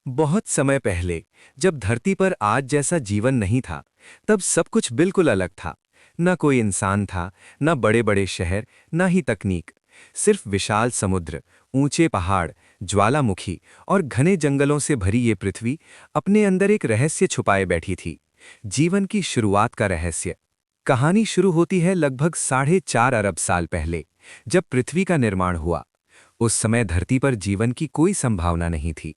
बहुत समय पहले, जब धरती पर आज जैसा जीवन नहीं था, तब सब कुछ बिल्कुल अलग था। न कोई इंसान था, न बड़े बड़े शहर, न ही तकनीक। सिर्फ विशाल समुद्र, ऊंचे पहाड़, ज्वालामुखी और घने जंगलों से भरी ये पृथ्वी अपने अंदर एक रहस्य छुपाए बैठी थी। जीवन की शुरुआत का रहस्य। कहानी शुरू होती है लगभग 4.5 अरब साल पहले, जब पृथ्वी का निर्माण हुआ। उस समय धरती पर जीवन की कोई संभावना नहीं थी।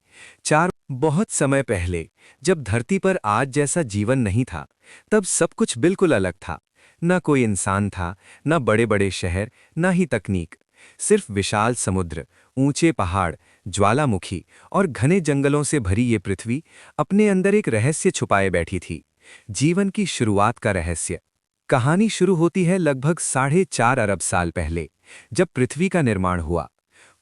बहुत समय पहले, जब धरती पर आज जैसा जीवन नहीं था, तब सब कुछ बिल्कुल अलग था। न कोई इंसान था, न बड़े बड़े शहर, न ही तकनीक। सिर्फ विशाल समुद्र, ऊंचे पहाड़, ज्वालामुखी और घने जंगलों से भरी ये पृथ्वी अपने अंदर एक रहस्य छुपाए बैठी थी। जीवन की शुरुआत का रहस्य। कहानी शुरू होती है लगभग 4.5 अरब साल पहले, जब पृथ्वी का निर्माण हुआ।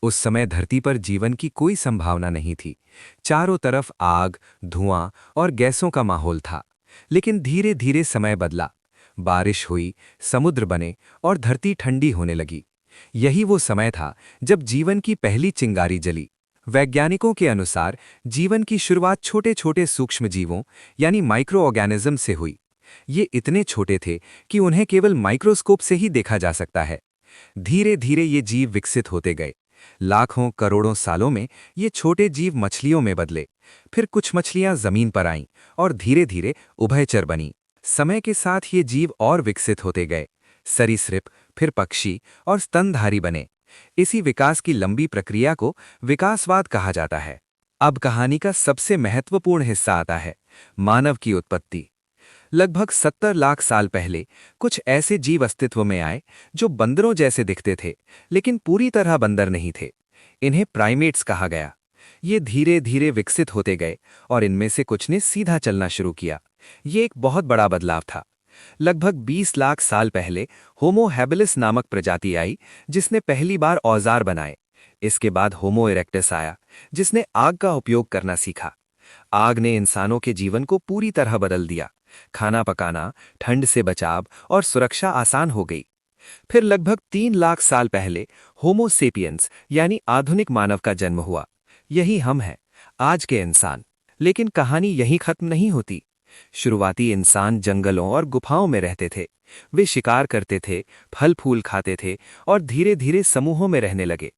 उस समय धरती पर जीवन की कोई संभावना नहीं थी। चारों तरफ आग, धुआं और गैसों का माहौल था। लेकिन धीरे धीरे समय बदला। बारिश हुई, समुद्र बने और धरती ठंडी होने लगी। यही वो समय था जब जीवन की पहली चिंगारी जली। वैज्ञानिकों के अनुसार जीवन की शुरुआत छोटे छोटे सूक्ष्म जीवों यानी माइक्रो ऑर्गेनिज्म से हुई। ये इतने छोटे थे कि उन्हें केवल माइक्रोस्कोप से ही देखा जा सकता है। धीरे धीरे ये जीव विकसित होते गए। लाखों करोड़ों सालों में ये छोटे जीव मछलियों में बदले। फिर कुछ मछलियां जमीन पर आईं और धीरे धीरे उभयचर बनी। समय के साथ ये जीव और विकसित होते गए। सरीसृप, फिर पक्षी और स्तनधारी बने। इसी विकास की लंबी प्रक्रिया को विकासवाद कहा जाता है। अब कहानी का सबसे महत्वपूर्ण हिस्सा आता है, मानव की उत्पत्ति। लगभग 70 लाख साल पहले कुछ ऐसे जीव अस्तित्व में आए जो बंदरों जैसे दिखते थे, लेकिन पूरी तरह बंदर नहीं थे। इन्हें प्राइमेट्स कहा गया। ये धीरे धीरे विकसित होते गए और इनमें से कुछ ने सीधा चलना शुरू किया। ये एक बहुत बड़ा बदलाव था। लगभग 20 लाख साल पहले होमो हैबिलिस नामक प्रजाति आई, जिसने पहली बार औजार बनाए। इसके बाद होमो इरेक्टस आया, जिसने आग का उपयोग करना सीखा। आग ने इंसानों के जीवन को पूरी तरह बदल दिया। खाना पकाना, ठंड से बचाव और सुरक्षा आसान हो गई। फिर लगभग 3 लाख साल पहले होमो सेपियंस यानी आधुनिक मानव का जन्म हुआ। यही हम हैं, आज के इंसान। लेकिन कहानी यहीं खत्म नहीं होती। शुरुआती इंसान जंगलों और गुफाओं में रहते थे। वे शिकार करते थे, फल फूल खाते थे और धीरे धीरे समूहों में रहने लगे।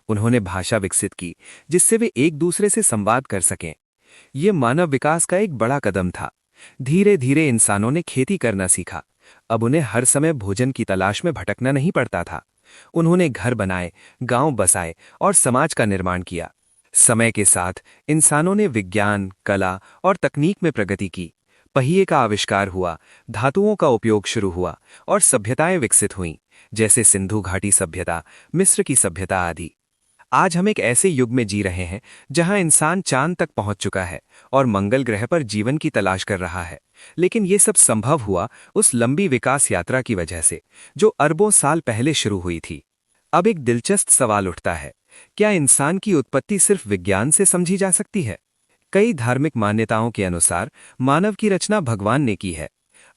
उन्होंने भाषा विकसित की, जिससे वे एक दूसरे से संवाद कर सकें। ये मानव विकास का एक बड़ा कदम था। धीरे धीरे इंसानों ने खेती करना सीखा। अब उन्हें हर समय भोजन की तलाश में भटकना नहीं पड़ता था। उन्होंने घर बनाए, गांव बसाए और समाज का निर्माण किया। समय के साथ इंसानों ने विज्ञान, कला और तकनीक में प्रगति की। पहिए का आविष्कार हुआ, धातुओं का उपयोग शुरू हुआ और सभ्यताएं विकसित हुईं, जैसे सिंधु घाटी सभ्यता, मिस्र की सभ्यता आदि। आज हम एक ऐसे युग में जी रहे हैं जहां इंसान चांद तक पहुंच चुका है और मंगल ग्रह पर जीवन की तलाश कर रहा है। लेकिन ये सब संभव हुआ उस लंबी विकास यात्रा की वजह से, जो अरबों साल पहले शुरू हुई थी। अब एक दिलचस्प सवाल उठता है, क्या इंसान की उत्पत्ति सिर्फ विज्ञान से समझी जा सकती है? कई धार्मिक मान्यताओं के अनुसार मानव की रचना भगवान ने की है।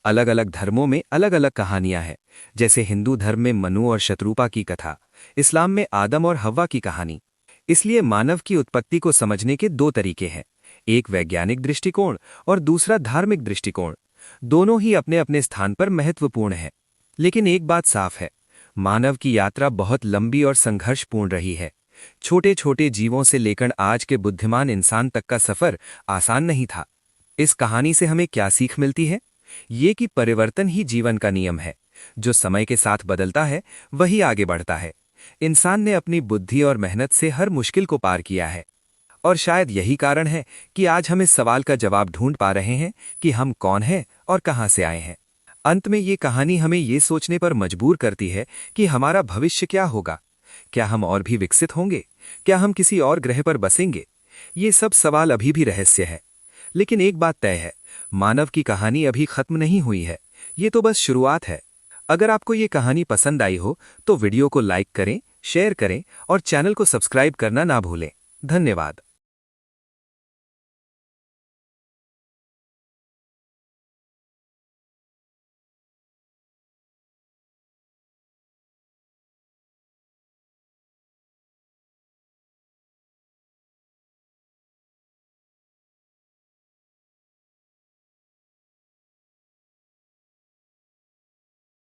अलग अलग धर्मों में अलग अलग कहानियां हैं, जैसे हिंदू धर्म में मनु और शत्रुपा की कथा, इस्लाम में आदम और हव्वा की कहानी। इसलिए मानव की उत्पत्ति को समझने के दो तरीके हैं, एक वैज्ञानिक दृष्टिकोण और दूसरा धार्मिक दृष्टिकोण। दोनों ही अपने अपने स्थान पर महत्वपूर्ण है। लेकिन एक बात साफ है, मानव की यात्रा बहुत लंबी और संघर्षपूर्ण रही है। छोटे छोटे जीवों से लेकर आज के बुद्धिमान इंसान तक का सफर आसान नहीं था। इस कहानी से हमें क्या सीख मिलती है? ये कि परिवर्तन ही जीवन का नियम है। जो समय के साथ बदलता है, वही आगे बढ़ता है। इंसान ने अपनी बुद्धि और मेहनत से हर मुश्किल को पार किया है। और शायद यही कारण है कि आज हम इस सवाल का जवाब ढूंढ पा रहे हैं कि हम कौन हैं और कहां से आए हैं। अंत में ये कहानी हमें ये सोचने पर मजबूर करती है कि हमारा भविष्य क्या होगा। क्या हम और भी विकसित होंगे? क्या हम किसी और ग्रह पर बसेंगे? ये सब सवाल अभी भी रहस्य है। लेकिन एक बात तय है, मानव की कहानी अभी खत्म नहीं हुई है। ये तो बस शुरुआत है। अगर आपको ये कहानी पसंद आई हो तो वीडियो को लाइक करें, शेयर करें और चैनल को सब्सक्राइब करना ना भूलें। धन्यवाद।